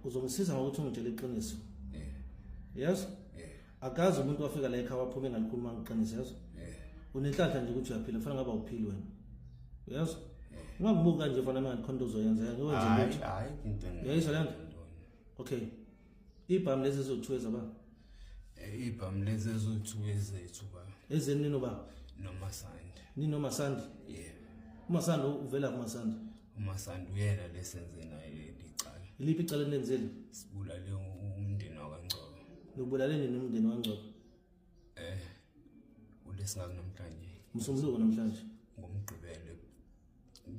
uzongisiza ngokuthi ungitshele iqiniso. Yes? Akazi umuntu wafika la ekhaya waphuma engalikhuluma ngiqiniso, yes? Unenhlanhla nje ukuthi uyaphila, kufanele ngaba uphili wena. Yes? Ungabuka nje fana ngalikhonto uzoyenza, ngikwenze ukuthi. Hayi into. Yayisho lento. Okay. Ibhamu lezi ezothuweza ba. Ibhamu lezi ezothuweza ethu ba. Ezeni nino ba? Nomasandi. Nino Masandi? Yeah. uMasandi uvela kuMasandi. uMasandi uyena lesenze naye licala. Iliphi icala lenenzile? Sibulale umndeni wakangcobo. Nobulaleni nomndeni wangcobo. Ulesingaku namhlanje. Msunguluko namhlanje. Ngomgqibelo.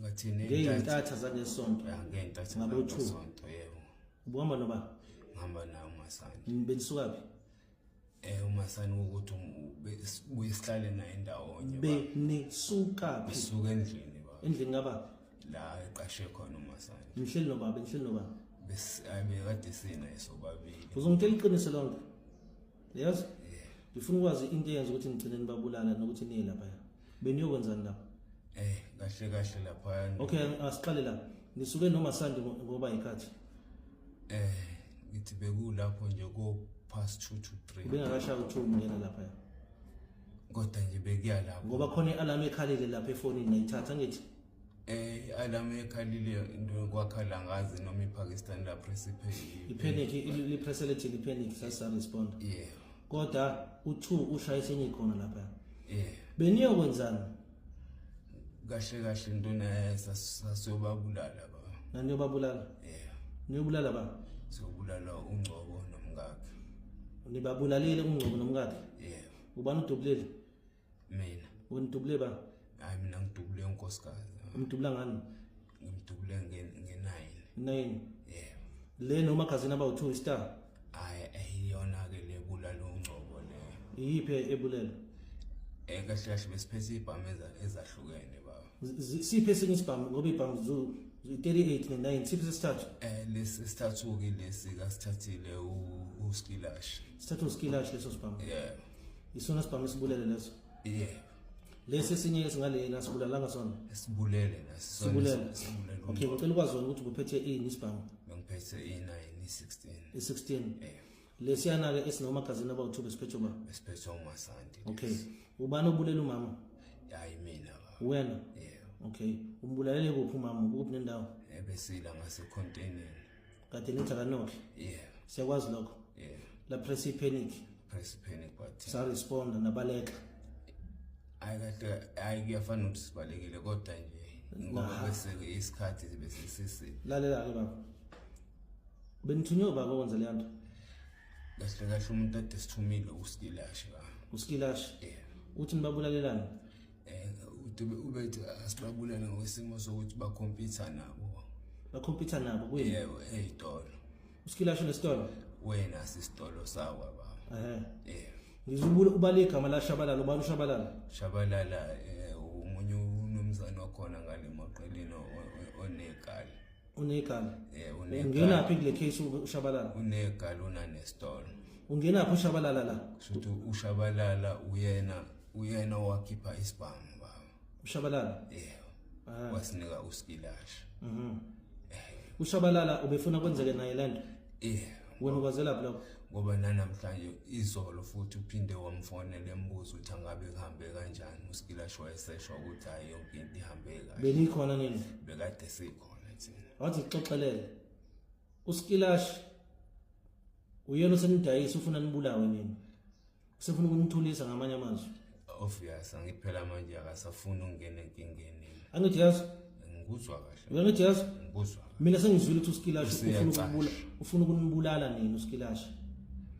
Ngathini ngeyintatha zangesonto. Ngentatha ngabothu. zangesonto yebo. Ubuhamba noba? Ngihamba naye uMasandi. Benisuka phi? uMasandi ukuthi uyisihlale naye ndawonye. Benisuka phi? Bisuka endlini ba. Endlini ngaba? La eqashe khona uMasandi. Nihleli nobaba, nihleli nobaba. Bekade sina esobabili. Uzongitshela iqiniso lonke. Yes? Ngifuna ukwazi into eyenza ukuthi ngigcine nibabulala nokuthi niye lapha. Beniyokwenzani lapha? Kahle lapha. Okay, asiqale la. Nisuke noMasandi ngoba ikhathi. Ngithi bekulapho nje ko past 2 to 3. Bengakashaya u2 ngena lapha. Kodwa nje bekuya lapho. Ngoba khona i-alarm ekhalile lapha efonini nayithatha ngithi. Alarm ekhalile into kwakhala ngazi noma iPakistan la press ipanic lipresselethi ipanic sasa respond. Yeah. Kodwa u2 ushayise enye khona lapha. Yeah. Beniyokwenzani? Kahle into naye sasiyobabulala ba. Nani yobabulala? Yeah. Niyobulala ba? Sobulala uNgcobo nomngakhe. Nibabulalile uNgcobo nomngakhe? Yeah. Ubani udubulele? Mina. Wena udubule ba? Hayi mina ngidubule unkosikazi. Umdubula ngani? Ngimdubule nge9. 9. Yeah. Le nomagazini abawu2 star. Ayiyona ke lebulala uNgcobo le. Iyiphi ebulela? Kahle besiphethe ibhamu ezahlukene baba. Siphe esinye isibhamu ngoba ibhamu 38 ne9 siphe sesithathu. Lesi sithathu ke lesi kasithathile uSkilash. Sithathu uSkilash leso sibhamu. Yeah. Isona sibhamu sibulele leso. Yeah. Lesi esinye esingale nasibulala ngasona. Sibulele naso. Sibulele. Okay, ngicela ukwazi ukuthi ubephethe ini isibhamu? Ngiphethe i9 i16. I16. Yeah. Lesiyana ke esinomagazini abawu2 besiphethe ba. Besiphethe uMasandi. Okay. Ubani obulela umama? Hayi mina ba. Wena? Yeah. Okay. Umbulalele kuphi umama? Kuphi nendawo? Ebesila ngasecontainer. Kade nithi akanoki? Yeah. Siyakwazi lokho? Yeah. La press panic. Press panic but. Sa respond nabaleka. Hayi kuyafana ukuthi sibalekile kodwa nje ngoba bese isikhathi bese sisi. Lalela ke baba. Benithunywa ba kwenza le nto? Kahle umuntu ade sithumile uSkilash ba. uSkilash? Yeah. Uthi nibabulalelani? Ubethi asibabulane ngokwesimo sokuthi bakhompyutha nabo. Bakhompyutha nabo kuyini? Yebo, eyitolo. uSkilash unesitolo? Wena asisitolo sawa baba. Yeah. Ngizubula ubale igama la Shabalala, ubani uShabalala? Shabalala umunye unomzana wakhona ngale maqeleni onekala. Unekala? Yeah, unekala. Ungena phi kule case uShabalala? Unekala unanesitolo. Ungena phi uShabalala la? Shothi uShabalala uyena wakhipha isibhamu baba. uShabalala? Yeah. Wasinika uSkilash. uShabalala ubefuna kwenzeke naye lento? Yeah. Wena ukwazela lapho? Ngoba namhlanje izolo futhi uphinde wamfonela embuzo ukuthi angabe kuhambe kanjani. uSkilash wayeseshwa ukuthi hayi yonke into ihambe kahle. Benikhona nini? Bekade sikhona thina. Wathi xoxelele. uSkilash uyena osenidayisa ufuna nibulawe nini? Usefuna ukunithulisa ngamanye amazwi. Obvious ngiphela manje akasafuna ukungena enkingeni. Angithi yazi? Ngikuzwa kahle. Wena ngithi yazi? Ngikuzwa. Mina sengizwile ukuthi uSkilash ufuna ukunibulala nini uSkilash?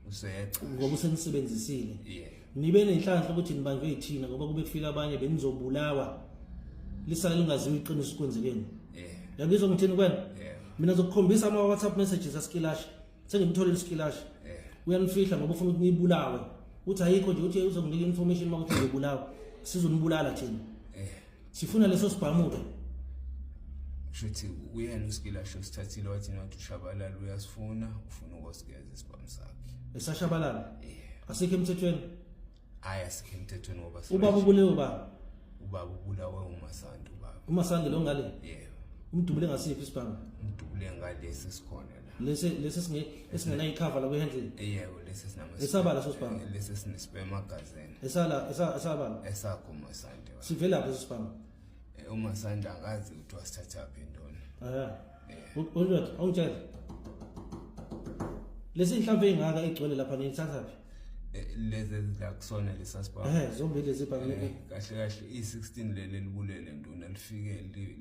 Useyeqa. Ngoba usenisebenzisile. Yeah. Nibe nenhlanhla ukuthi nibanjwe yithina ngoba kube kufika abanye benizobulawa. Lisale lingaziwe iqiniso kwenzekeni. Yeah. Yabizwa ngithini kwena? Yeah. Mina ngizokukhombisa ama WhatsApp messages aSkilash. Sengimtholile uSkilash. Yeah. Uyanifihla ngoba ufuna ukuthi nibulawe. Uthi ayikho nje uthi uzonginika information makuthi uzobulawa. Sizonibulala thina. Yeah. Sifuna leso sibhamu ke. Shothi uyena uSkilash usithathile wathi nathi uShabalala uyasifuna ufuna ukwasikeza isibhamu sakhe. Esashabalala? Yeah. Asikho emthethweni? Hayi asikho emthethweni ngoba ubaba ubulewe ba? Ubaba ubulawe uMasandi ubaba. uMasandi lo ngale? Yeah. Umdubule ngasiphi isibhamu? Umdubule ngalesi sikhona la. lesi esingena icover la kwehandle yebo lesi sinama esabala sosibhamu lesi sinespe magazine esabala esakuma sande sivela lapha sosibhamu uma sande akazi ukuthi wasithatha phi ndona Ulwet awutshela lesi inhlamvu engaka igcwele lapha nithatha phi lezi la kusona lesasibhamu zombili lezi bhamu kahle i16 leli libulele nduna lifike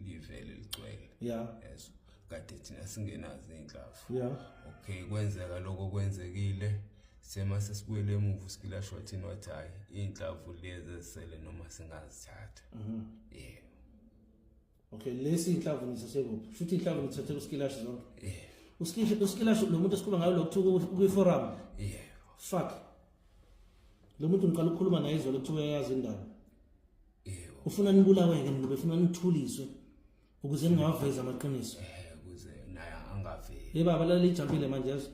livele ligcwele yes kade thina singenazi inhlavu okay kwenzeka lokho kwenzekile sema sesibuyele emuva uskilashwa thina wathi hayi inhlavu lezi esele noma singazithatha okay lesi inhlavu nisasekuphi futhi inhlavu nithathe uskilash zonke uskilash lo muntu esikhuluma ngayo lokuthu kwi-forum fuck lo muntu ngiqala ukukhuluma naye izolo kuthiwa uyayazi indaba ufuna nibulawe-ke nibe ufuna nithuliswe ukuze ningawaveza amaqiniso ukuze naye angaveli yebaba lali ijampile manje yazi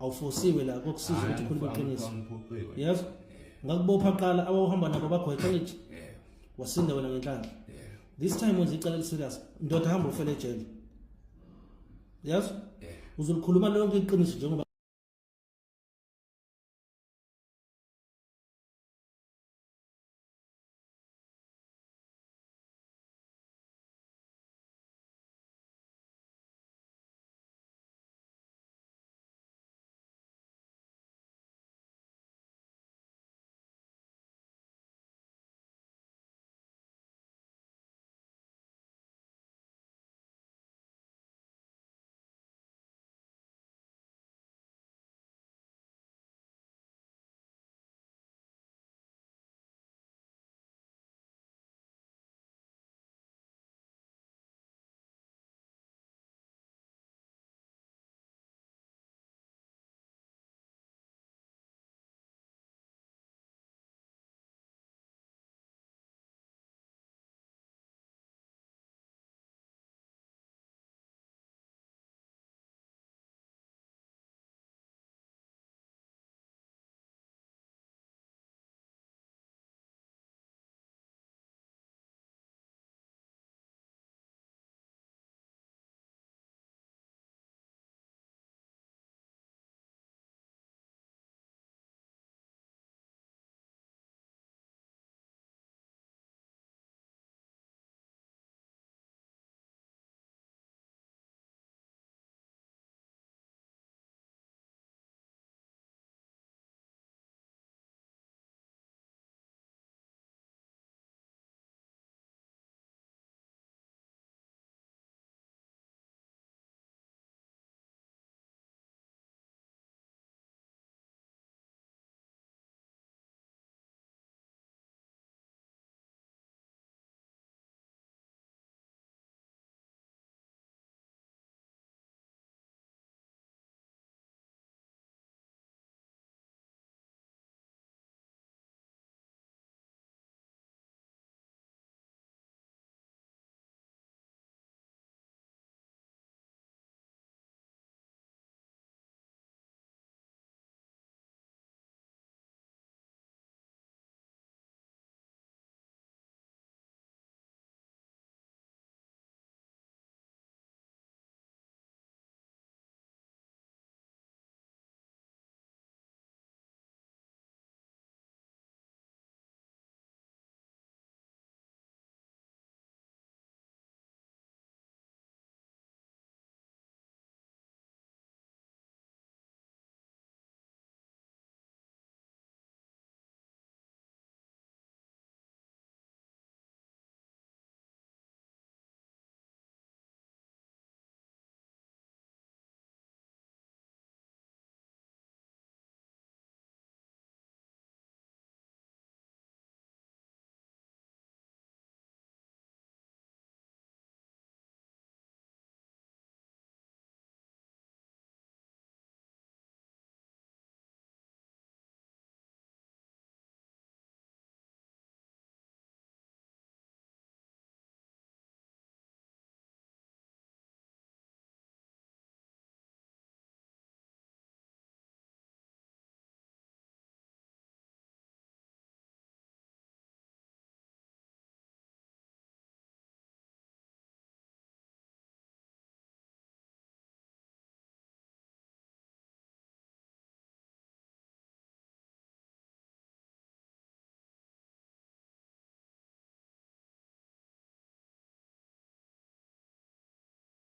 awufosiwe la kokusiza ukuthi ukhulume iqiniso yazi ngakubopha qala awuhamba nabo bagwetha wasinda wena ngenhlanhla this time wenza icala liserious ndoda hamba ufele ejele yazi uzolikhuluma lonke iqiniso njengoba